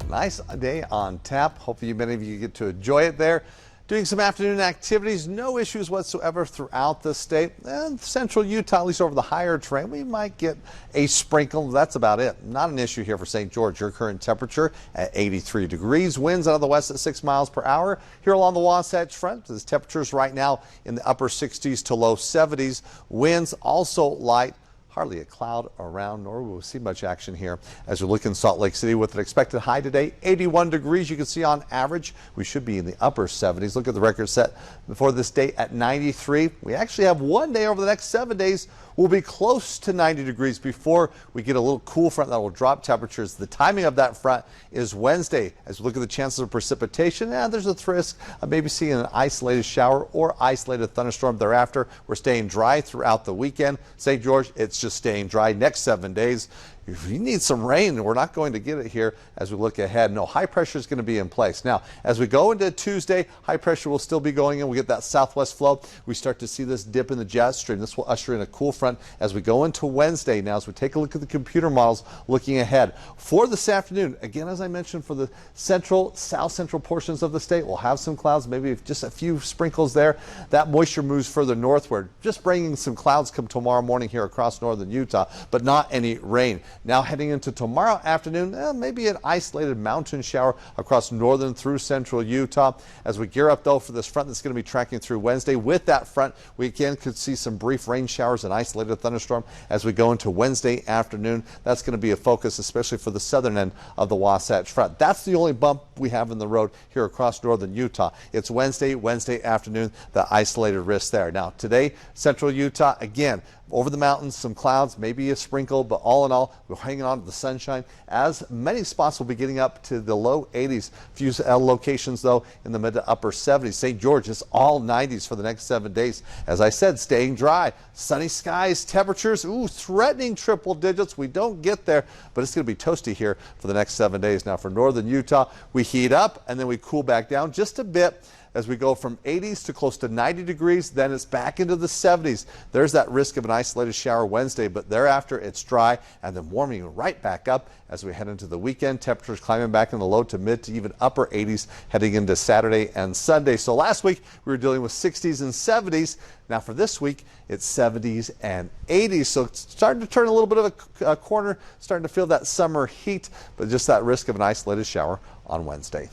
Nice day on tap. Hopefully many of you get to enjoy it there. Doing some afternoon activities, no issues whatsoever throughout the state. And central Utah, at least over the higher terrain, we might get a sprinkle. That's about it. Not an issue here for St. George. Your current temperature at 83 degrees. Winds out of the west at 6 miles per hour. Here along the Wasatch Front, the temperatures right now in the upper 60s to low 70s. Winds also light. Hardly a cloud around, nor will we see much action here as we look in Salt Lake City with an expected high today, 81 degrees. You can see on average, we should be in the upper 70s. Look at the record set before this day at 93. We actually have one day over the next 7 days. We'll be close to 90 degrees before we get a little cool front that will drop temperatures. The timing of that front is Wednesday. As we look at the chances of precipitation, there's a risk of maybe seeing an isolated shower or isolated thunderstorm thereafter. We're staying dry throughout the weekend. St. George, it's just staying dry next 7 days. If you need some rain, we're not going to get it here as we look ahead. No, high pressure is going to be in place. Now, as we go into Tuesday, high pressure will still be going in. We get that southwest flow. We start to see this dip in the jet stream. This will usher in a cool front as we go into Wednesday. Now, as we take a look at the computer models looking ahead for this afternoon, again, as I mentioned, for the central, south central portions of the state, we'll have some clouds, maybe just a few sprinkles there. That moisture moves further northward, just bringing some clouds come tomorrow morning here across northern Utah, but not any rain. Now heading into tomorrow afternoon, maybe an isolated mountain shower across northern through central Utah. As we gear up though for this front that's going to be tracking through Wednesday, with that front we again could see some brief rain showers and isolated thunderstorm as we go into Wednesday afternoon. That's going to be a focus especially for the southern end of the Wasatch Front. That's the only bump we have in the road here across northern Utah. It's Wednesday afternoon, the isolated risk there. Now today, central Utah, again, over the mountains, some clouds, maybe a sprinkle, but all in all, we're hanging on to the sunshine as many spots will be getting up to the low 80s. Few locations, though, in the mid to upper 70s. St. George is all 90s for the next 7 days. As I said, staying dry. Sunny skies, temperatures, threatening triple digits. We don't get there, but it's going to be toasty here for the next 7 days. Now, for northern Utah, we heat up and then we cool back down just a bit. As we go from 80s to close to 90 degrees, then it's back into the 70s. There's that risk of an isolated shower Wednesday, but thereafter it's dry and then warming right back up as we head into the weekend. Temperatures climbing back in the low to mid to even upper 80s heading into Saturday and Sunday. So last week we were dealing with 60s and 70s. Now for this week, it's 70s and 80s. So it's starting to turn a little bit of a corner, starting to feel that summer heat, but just that risk of an isolated shower on Wednesday.